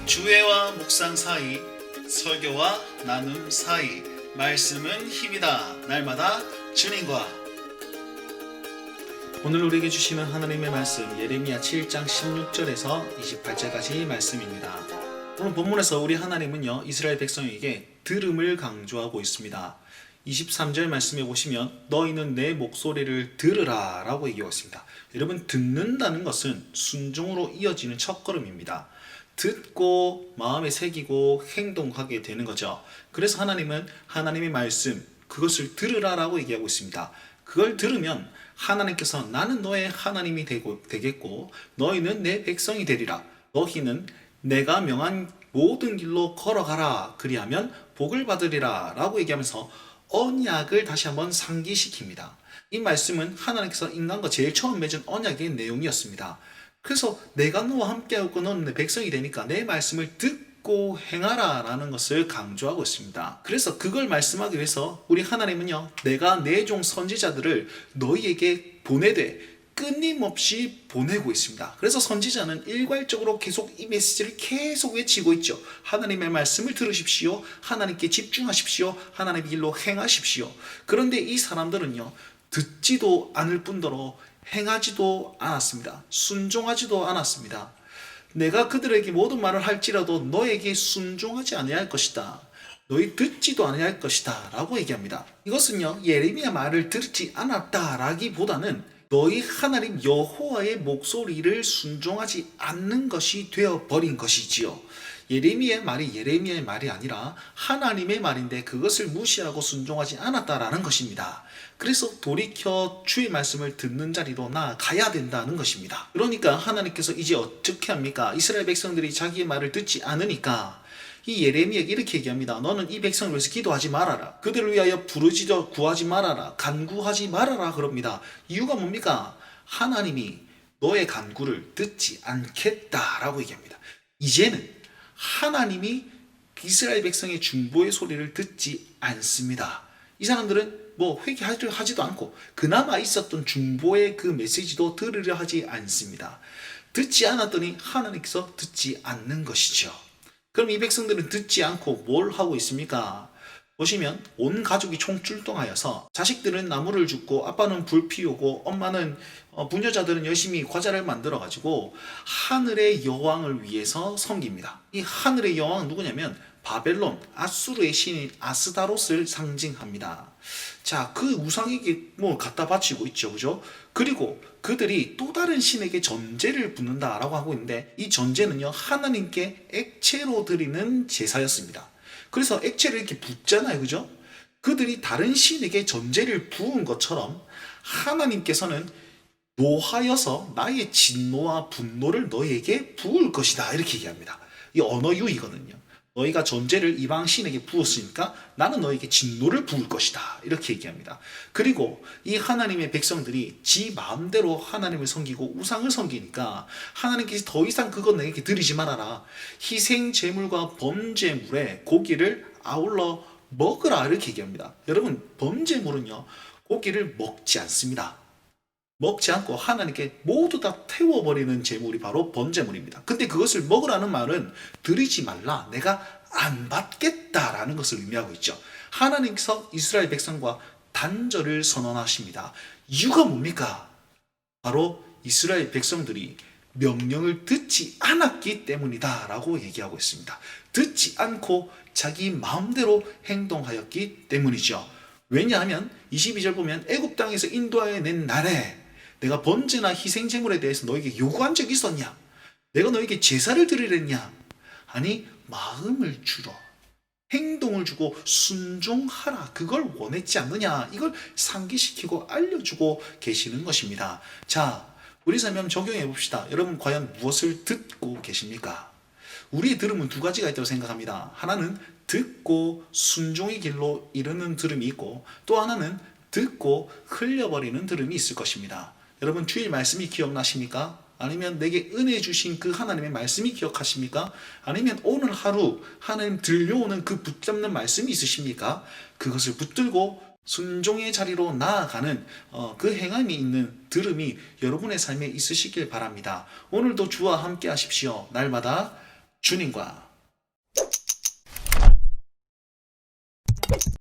주회와 묵상 사이, 설교와 나눔 사이, 말씀은 힘이다. 날마다 주님과. 오늘 우리에게 주시는 하나님의 말씀, 예레미야 7장 16절에서 28절까지 말씀입니다. 오늘 본문에서 우리 하나님은요, 이스라엘 백성에게 들음을 강조하고 있습니다. 23절 말씀에 보시면 너희는 내 목소리를 들으라 라고 얘기하고 있습니다. 여러분, 듣는다는 것은 순종으로 이어지는 첫걸음입니다. 듣고 마음에 새기고 행동하게 되는 거죠. 그래서 하나님은 하나님의 말씀, 그것을 들으라 라고 얘기하고 있습니다. 그걸 들으면 하나님께서 나는 너의 하나님이 되겠고 너희는 내 백성이 되리라. 너희는 내가 명한 모든 길로 걸어가라. 그리하면 복을 받으리라 라고 얘기하면서 언약을 다시 한번 상기시킵니다. 이 말씀은 하나님께서 인간과 제일 처음 맺은 언약의 내용이었습니다. 그래서 내가 너와 함께하고 너는 내 백성이 되니까 내 말씀을 듣고 행하라 라는 것을 강조하고 있습니다. 그래서 그걸 말씀하기 위해서 우리 하나님은요, 내가 내 종 선지자들을 너희에게 보내되 끊임없이 보내고 있습니다. 그래서 선지자는 일괄적으로 계속 이 메시지를 계속 외치고 있죠. 하나님의 말씀을 들으십시오. 하나님께 집중하십시오. 하나님의 길로 행하십시오. 그런데 이 사람들은요, 듣지도 않을 뿐더러 행하지도 않았습니다. 순종하지도 않았습니다. 내가 그들에게 모든 말을 할지라도 너에게 순종하지 아니할 것이다. 너희 듣지도 아니할 것이다 라고 얘기합니다. 이것은요, 예레미야 말을 듣지 않았다라기보다는 너희 하나님 여호와의 목소리를 순종하지 않는 것이 되어버린 것이지요. 예레미야의 말이 예레미야의 말이 아니라 하나님의 말인데 그것을 무시하고 순종하지 않았다라는 것입니다. 그래서 돌이켜 주의 말씀을 듣는 자리로 나아가야 된다는 것입니다. 그러니까 하나님께서 이제 어떻게 합니까? 이스라엘 백성들이 자기의 말을 듣지 않으니까 이 예레미야에게 이렇게 얘기합니다. 너는 이 백성을 위해서 기도하지 말아라. 그들을 위하여 부르짖어 구하지 말아라. 간구하지 말아라 그럽니다. 이유가 뭡니까? 하나님이 너의 간구를 듣지 않겠다라고 얘기합니다. 이제는 하나님이 이스라엘 백성의 중보의 소리를 듣지 않습니다. 이 사람들은 회개하지도 않고 그나마 있었던 중보의 그 메시지도 들으려 하지 않습니다. 듣지 않았더니 하나님께서 듣지 않는 것이죠. 그럼 이 백성들은 듣지 않고 뭘 하고 있습니까? 보시면 온 가족이 총출동하여서 자식들은 나무를 줍고 아빠는 불 피우고 엄마는 부녀자들은 열심히 과자를 만들어 가지고 하늘의 여왕을 위해서 섬깁니다. 이 하늘의 여왕은 누구냐면 바벨론, 아수르의 신인 아스다롯을 상징합니다. 자, 그 우상에게 갖다 바치고 있죠. 그죠? 그리고 그들이 또 다른 신에게 전제를 붓는다라고 하고 있는데 이 전제는요, 하나님께 액체로 드리는 제사였습니다. 그래서 액체를 이렇게 붓잖아요. 그죠? 그들이 다른 신에게 전제를 부은 것처럼 하나님께서는 노하여서 나의 진노와 분노를 너희에게 부을 것이다. 이렇게 얘기합니다. 이 언어 유희거든요. 너희가 전제를 이방 신에게 부었으니까 나는 너에게 진노를 부을 것이다. 이렇게 얘기합니다. 그리고 이 하나님의 백성들이 지 마음대로 하나님을 섬기고 우상을 섬기니까 하나님께서 더 이상 그것 내게 드리지 말아라. 희생 제물과 번제물에 고기를 아울러 먹으라. 이렇게 얘기합니다. 여러분, 번제물은요, 고기를 먹지 않습니다. 먹지 않고 하나님께 모두 다 태워버리는 제물이 바로 번제물입니다. 근데 그것을 먹으라는 말은 드리지 말라, 내가 안 받겠다라는 것을 의미하고 있죠. 하나님께서 이스라엘 백성과 단절을 선언하십니다. 이유가 뭡니까? 바로 이스라엘 백성들이 명령을 듣지 않았기 때문이다 라고 얘기하고 있습니다. 듣지 않고 자기 마음대로 행동하였기 때문이죠. 왜냐하면 22절 보면 애굽 땅에서 인도하여 낸 날에 내가 번제나 희생 제물에 대해서 너에게 요구한 적이 있었냐? 내가 너에게 제사를 드리랬냐? 아니, 마음을 주러 행동을 주고 순종하라. 그걸 원했지 않느냐? 이걸 상기시키고 알려주고 계시는 것입니다. 자, 우리 삶에 한번 적용해 봅시다. 여러분, 과연 무엇을 듣고 계십니까? 우리의 들음은 두 가지가 있다고 생각합니다. 하나는 듣고 순종의 길로 이르는 들음이 있고, 또 하나는 듣고 흘려버리는 들음이 있을 것입니다. 여러분, 주일 말씀이 기억나십니까? 아니면 내게 은혜 주신 그 하나님의 말씀이 기억하십니까? 아니면 오늘 하루 하나님 들려오는 그 붙잡는 말씀이 있으십니까? 그것을 붙들고 순종의 자리로 나아가는 그 행함이 있는 들음이 여러분의 삶에 있으시길 바랍니다. 오늘도 주와 함께 하십시오. 날마다 주님과